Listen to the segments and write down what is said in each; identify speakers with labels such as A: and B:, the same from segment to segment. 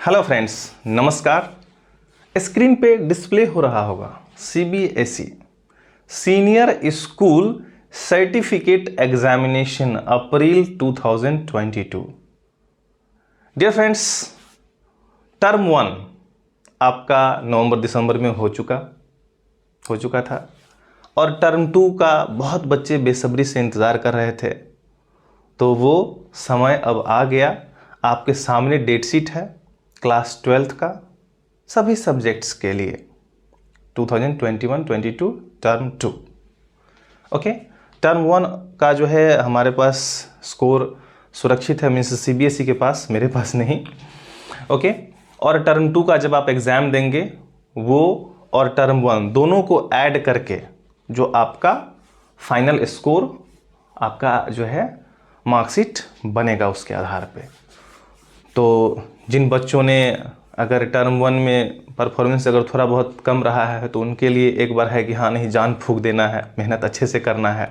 A: Hello friends, नमस्कार। Screen पे display हो रहा होगा CBSE senior school certificate examination April 2022। Dear friends, term 1 आपका नवंबर दिसंबर में हो चुका था और टर्म 2 का बहुत बच्चे बेसब्री से इंतज़ार कर रहे थे। तो वो समय अब आ गया। आपके सामने डेट शीट है क्लास 12th का सभी सब्जेक्ट्स के लिए 2021-22 टर्म 2। ओके, टर्म 1 का जो है हमारे पास स्कोर सुरक्षित है, मीन्स सीबीएसई के पास, मेरे पास नहीं। ओके, और टर्म 2 का जब आप एग्ज़ाम देंगे वो और टर्म 1 दोनों को ऐड करके जो आपका फाइनल स्कोर, आपका जो है मार्कशीट बनेगा उसके आधार पे। तो जिन बच्चों ने अगर टर्म 1 में परफॉर्मेंस अगर थोड़ा बहुत कम रहा है तो उनके लिए एक बार है कि हाँ नहीं, जान फूंक देना है, मेहनत अच्छे से करना है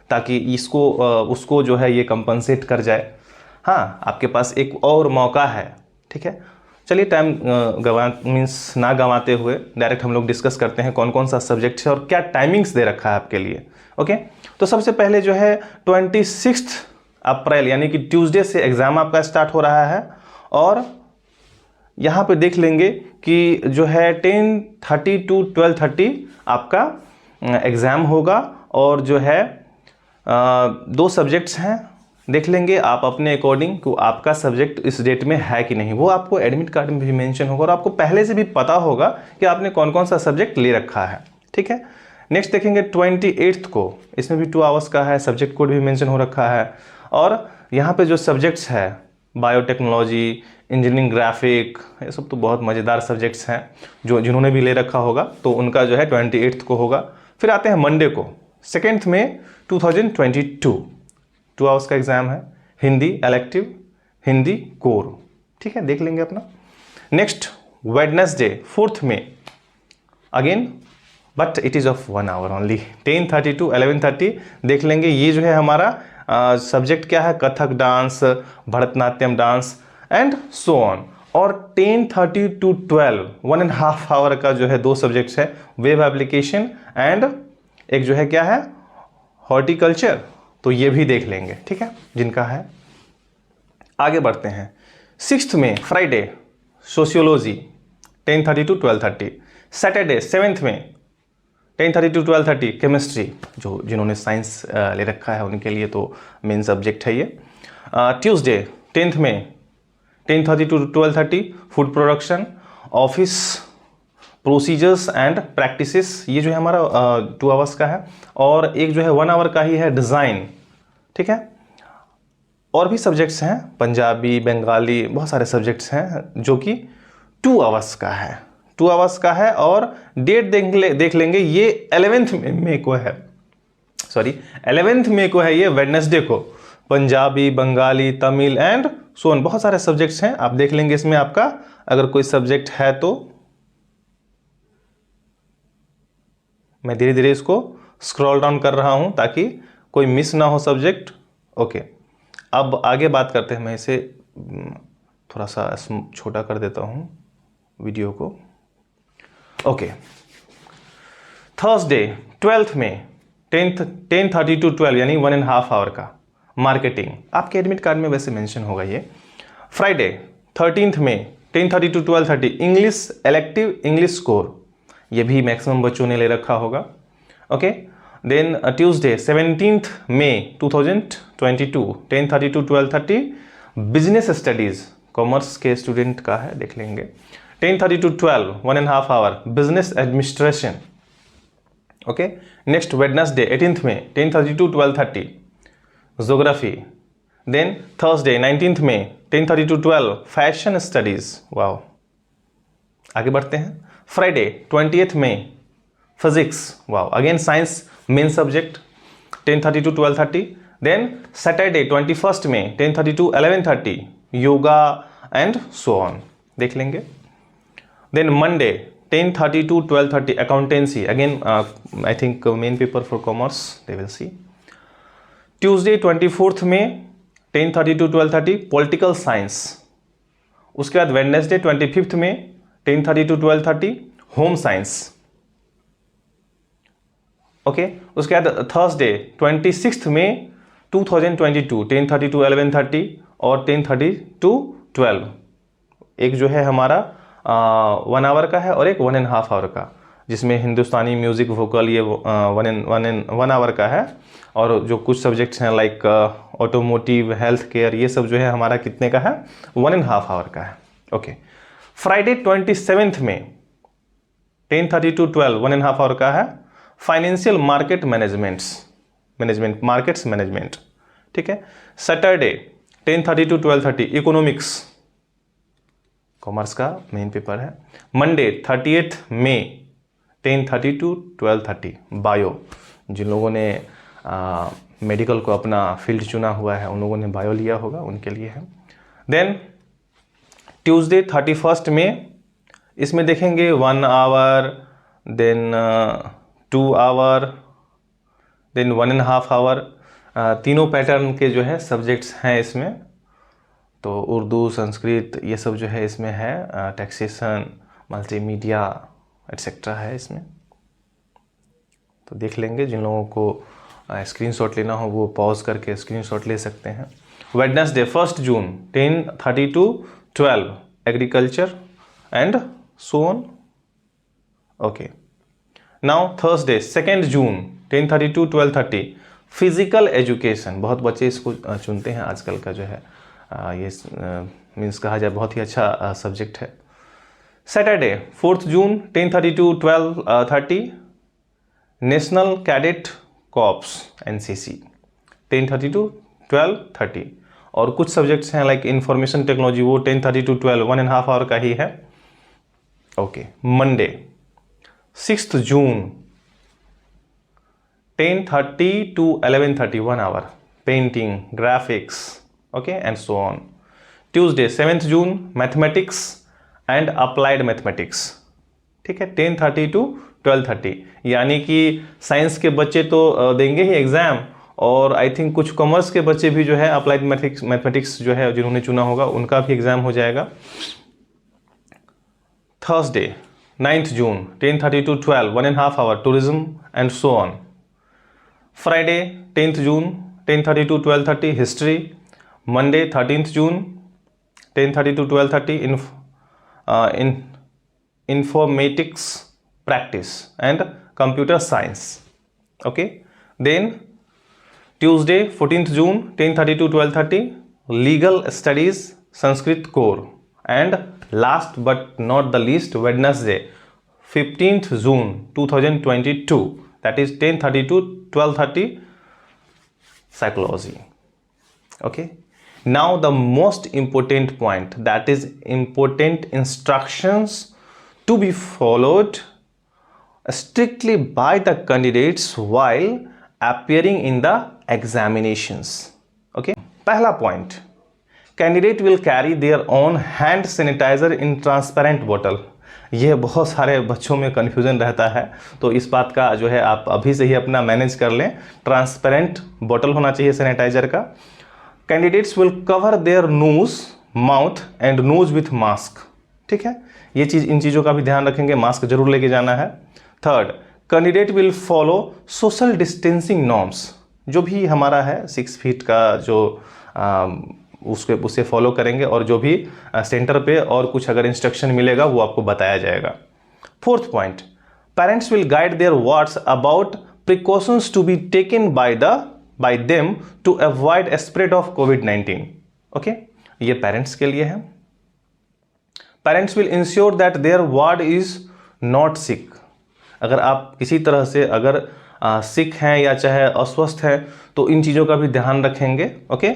A: ताकि इसको उसको जो है ये कंपनसेट कर जाए। हाँ, आपके पास एक और मौका है। ठीक है, चलिए टाइम ना गंवाते हुए डायरेक्ट हम लोग डिस्कस करते हैं कौन कौन सा सब्जेक्ट है और क्या टाइमिंग्स दे रखा है आपके लिए। ओके, तो सबसे पहले जो है 26 अप्रैल यानी कि ट्यूसडे से एग्ज़ाम आपका स्टार्ट हो रहा है और यहाँ पे देख लेंगे कि जो है 10:30 to 12:30 आपका एग्ज़ाम होगा और जो है 2 सब्जेक्ट्स हैं। देख लेंगे आप अपने अकॉर्डिंग कि आपका सब्जेक्ट इस डेट में है कि नहीं, वो आपको एडमिट कार्ड में भी मेंशन होगा और आपको पहले से भी पता होगा कि आपने कौन कौन सा सब्जेक्ट ले रखा है। ठीक है, नेक्स्ट देखेंगे 28 को, इसमें भी 2 आवर्स का है, सब्जेक्ट कोड भी मेंशन हो रखा है और यहाँ पे जो सब्जेक्ट्स है बायोटेक्नोलॉजी, इंजीनियरिंग, ग्राफिक, ये सब तो बहुत मज़ेदार सब्जेक्ट्स हैं। जिन्होंने भी ले रखा होगा तो उनका जो है 28 को होगा। फिर आते हैं मंडे को 2 मई 2022, 2 आवर्स का एग्ज़ाम है, हिंदी इलेक्टिव, हिंदी कोर। ठीक है, देख लेंगे अपना। नेक्स्ट वेडनेसडे 4 मई, again but it is of 1 hour only, 10:30 to 11:30 देख लेंगे। ये जो है हमारा सब्जेक्ट क्या है, Kathak dance, Bharatanatyam dance and so on. और 10:30 to 12, 1.5 आवर का जो है 2 सब्जेक्ट्स है, वेब एप्लीकेशन एंड एक जो है क्या है हॉर्टिकल्चर, तो ये भी देख लेंगे। ठीक है, जिनका है। आगे बढ़ते हैं 6 मई फ्राइडे सोशियोलॉजी 10:30 to 12:30। सैटरडे 7 मई 10:30 to 12:30 केमिस्ट्री, जिन्होंने साइंस ले रखा है उनके लिए तो मेन सब्जेक्ट है ये। ट्यूसडे 10 मई 10:30 to 12:30 food production, office procedures and practices, ये जो है हमारा 2 आवर्स का है और एक जो है 1 आवर का ही है डिज़ाइन। ठीक है, और भी सब्जेक्ट्स हैं, पंजाबी, बंगाली, बहुत सारे सब्जेक्ट्स हैं जो कि 2 आवर्स का है, 2 आवर्स का है। और डेट देख लेंगे, ये 11 मई को है, सॉरी 11 मई को है ये वेडनेसडे को। पंजाबी, बंगाली, तमिल एंड सोन, बहुत सारे सब्जेक्ट्स हैं, आप देख लेंगे। इसमें आपका अगर कोई सब्जेक्ट है तो मैं धीरे धीरे इसको स्क्रॉल डाउन कर रहा हूं ताकि कोई मिस ना हो सब्जेक्ट। ओके, अब आगे बात करते हैं। मैं इसे थोड़ा सा छोटा कर देता हूं वीडियो को। ओके, थर्सडे 12 मई 10:30 to 12 यानी 1.5 आवर का मार्केटिंग, आपके एडमिट कार्ड में वैसे मेंशन होगा ये। फ्राइडे 13 मई 10:30 to 12:30 English elective, English core, ये भी मैक्सिमम बच्चों ने ले रखा होगा। ओके, देन ट्यूसडे 17 मई 2022 10:30 to 12:30 बिजनेस स्टडीज़, कॉमर्स के स्टूडेंट का है, देख लेंगे। 10:30 to 12 1.5 hour business administration. Okay, next Wednesday 18 मई 10:30 to 12:30 ज्योग्राफी। देन थर्सडे 19 मई 10:30 to 12 फैशन स्टडीज़। वाओ, आगे बढ़ते हैं। फ्राइडे 20 मई physics, wow, again science main subject 10:30 to 12:30। Then Saturday 21 मई 10:30 to 11:30 yoga and so on, देख लेंगे। Then Monday 10:30 to 12:30 accountancy, again I think main paper for commerce, they will see. Tuesday 24th May 10:30 to 12:30 political science, उसके बाद Wednesday 25 में 10:30 to 12:30 home science. Okay, उसके बाद Thursday 26 में 2022 10:30 to 11:30 और 10:30 to 12। एक जो है हमारा 1 आवर का है और एक 1.5 आवर का, जिसमें हिंदुस्तानी म्यूजिक वोकल ये 1 आवर का है। और जो कुछ सब्जेक्ट्स हैं लाइक ऑटोमोटिव, हेल्थ केयर, ये सब जो है हमारा कितने का है, 1.5 आवर का है। ओके, फ्राइडे 27 में 10:30 to 12 1.5 आवर का है फाइनेंशियल मार्केट मार्केट्स मैनेजमेंट। ठीक है, सैटरडे 10:30 to 12:30 इकोनॉमिक्स, कॉमर्स का मेन पेपर है। मंडे 30 मई 10:30 to 12:30 बायो, जिन लोगों ने मेडिकल को अपना फील्ड चुना हुआ है उन लोगों ने बायो लिया होगा, उनके लिए है। देन ट्यूसडे 31 में इसमें देखेंगे 1 hour, then 2 hour, then 1.5 hour. तीनों पैटर्न के जो है सब्जेक्ट्स हैं इसमें, तो उर्दू, संस्कृत, ये सब जो है इसमें है। टैक्सेशन, मल्टीमीडिया एटसेट्रा है इसमें, तो देख लेंगे। जिन लोगों को स्क्रीनशॉट लेना हो वो पॉज करके स्क्रीनशॉट ले सकते हैं। Wednesday 1 June 10:30 to 12 agriculture and so on. Okay, now Thursday 2 June 10:30 to 12:30 physical education. बहुत बच्चे इसको चुनते हैं आजकल का जो है, ये मीन्स कहा जाए बहुत ही अच्छा सब्जेक्ट है। Saturday 4 June 10:30 to 12:30 national cadet corps NCC 10:30 to 12:30। और कुछ सब्जेक्ट्स हैं लाइक इंफॉर्मेशन टेक्नोलॉजी, वो 10:30 to 12 1.5 आवर का ही है। ओके, मंडे 6 जून 10:30 to 11:30 1 hour painting, graphics, okay and so on. Tuesday 7 जून मैथमेटिक्स एंड अप्लाइड मैथमेटिक्स। ठीक है, 10:30 to 12:30। यानी कि साइंस के बच्चे तो देंगे ही एग्जाम, और आई थिंक कुछ कॉमर्स के बच्चे भी जो है अप्लाइड मैथमेटिक्स जो है जिन्होंने चुना होगा उनका भी एग्जाम हो जाएगा। थर्सडे 9 जून 10:30 to 12 1.5 hour tourism and so on. Friday 10 जून 10:30 to 12:30 हिस्ट्री। मंडे 13 जून 10:30 to 12:30 informatics practice and computer science. Okay, then Tuesday 14th June 10:30 to 12:30 legal studies Sanskrit core, and last but not the least Wednesday 15th June 2022 that is 10:30 to 12:30 psychology. Okay, now the most important point, that is important instructions to be followed strictly by the candidates while appearing in the examinations. Okay, पहला point, candidate will carry their own hand sanitizer in transparent bottle. यह बहुत सारे बच्चों में confusion रहता है, तो इस बात का जो है आप अभी से ही अपना मैनेज कर लें। ट्रांसपेरेंट बॉटल होना चाहिए सैनिटाइजर का। Candidates will cover their nose, mouth and nose with mask. ठीक है, ये चीज़, इन चीज़ों का भी ध्यान रखेंगे, मास्क जरूर लेके जाना है। Third, candidate will follow social distancing norms. जो भी हमारा है 6 फीट का जो उसे फॉलो करेंगे, और जो भी सेंटर पे और कुछ अगर इंस्ट्रक्शन मिलेगा वो आपको बताया जाएगा। Fourth point, parents will guide their words about precautions to be taken by them to avoid spread of COVID-19। Okay, ये पेरेंट्स के लिए है। Parents will ensure that their ward is not sick. अगर आप किसी तरह से अगर सिक हैं या चाहे अस्वस्थ हैं तो इन चीज़ों का भी ध्यान रखेंगे। ओके,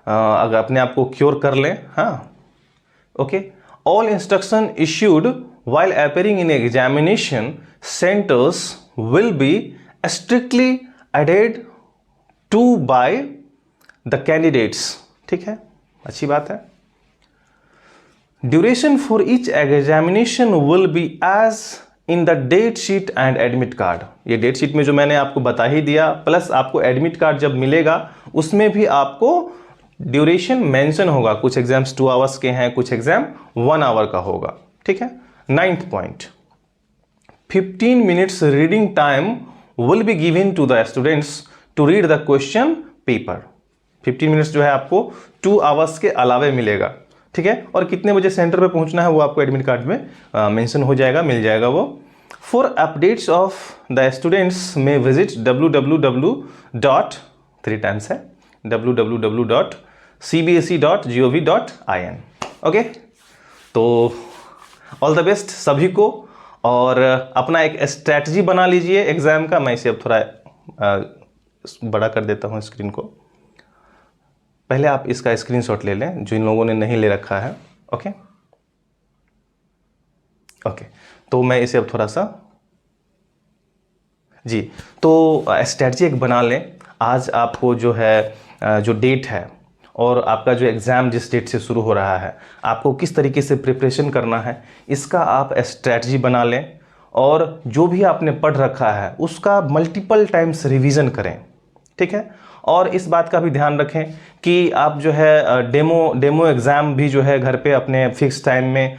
A: अगर अपने आप को क्योर कर लें। हाँ, okay, all instruction issued while appearing in examination centres will be strictly एडेड टू बाय द कैंडिडेट्स। ठीक है, अच्छी बात है। Duration for each examination will be as in the date sheet and admit card. ये डेट शीट में जो मैंने आपको बता ही दिया, प्लस आपको एडमिट कार्ड जब मिलेगा उसमें भी आपको ड्यूरेशन मेंशन होगा, कुछ एग्जाम्स 2 आवर्स के हैं, कुछ एग्जाम 1 आवर का होगा, ठीक है। 9th point, 15 minutes reading time will be given to the students to read the question paper. 15 minutes जो है आपको 2 आवर्स के अलावे मिलेगा, ठीक है। और कितने बजे सेंटर पे पहुंचना है वो आपको एडमिट कार्ड में मेंशन हो जाएगा, मिल जाएगा वो। For updates of the students में विजिट www.cbse.gov.in। ओके, तो ऑल द बेस्ट सभी को, और अपना एक स्ट्रैटेजी बना लीजिए एग्जाम का। मैं इसे अब थोड़ा बड़ा कर देता हूँ स्क्रीन को। पहले आप इसका स्क्रीनशॉट ले लें जो इन लोगों ने नहीं ले रखा है। ओके ओके, तो मैं इसे अब थोड़ा सा जी, तो स्ट्रैटेजी एक बना लें। आज आपको जो है जो डेट है और आपका जो एग्ज़ाम जिस डेट से शुरू हो रहा है, आपको किस तरीके से प्रिपरेशन करना है, इसका आप स्ट्रैटेजी बना लें। और जो भी आपने पढ़ रखा है उसका मल्टीपल टाइम्स रिवीजन करें, ठीक है। और इस बात का भी ध्यान रखें कि आप जो है डेमो एग्ज़ाम भी जो है घर पे अपने फिक्स टाइम में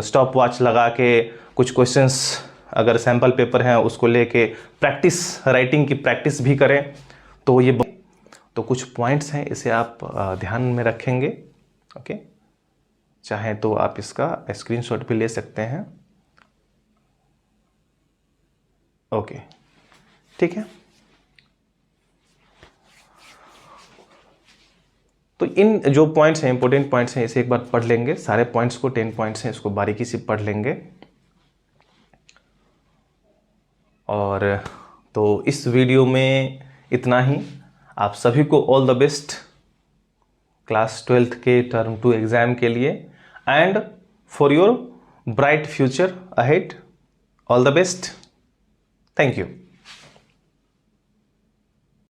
A: स्टॉप वॉच लगा के कुछ क्वेश्चंस अगर सैम्पल पेपर हैं उसको लेके प्रैक्टिस, राइटिंग की प्रैक्टिस भी करें। तो ये तो कुछ पॉइंट्स हैं, इसे आप ध्यान में रखेंगे। ओके, चाहें तो आप इसका स्क्रीनशॉट भी ले सकते हैं। ओके, ठीक है। तो इन जो पॉइंट्स हैं, इंपॉर्टेंट पॉइंट्स हैं, इसे एक बार पढ़ लेंगे। सारे पॉइंट्स को 10 पॉइंट्स हैं, इसको बारीकी से पढ़ लेंगे। और तो इस वीडियो में इतना ही। आप सभी को all the best class 12th के टर्म 2 एग्ज़ाम के लिए and for your bright future ahead. All the best, thank you.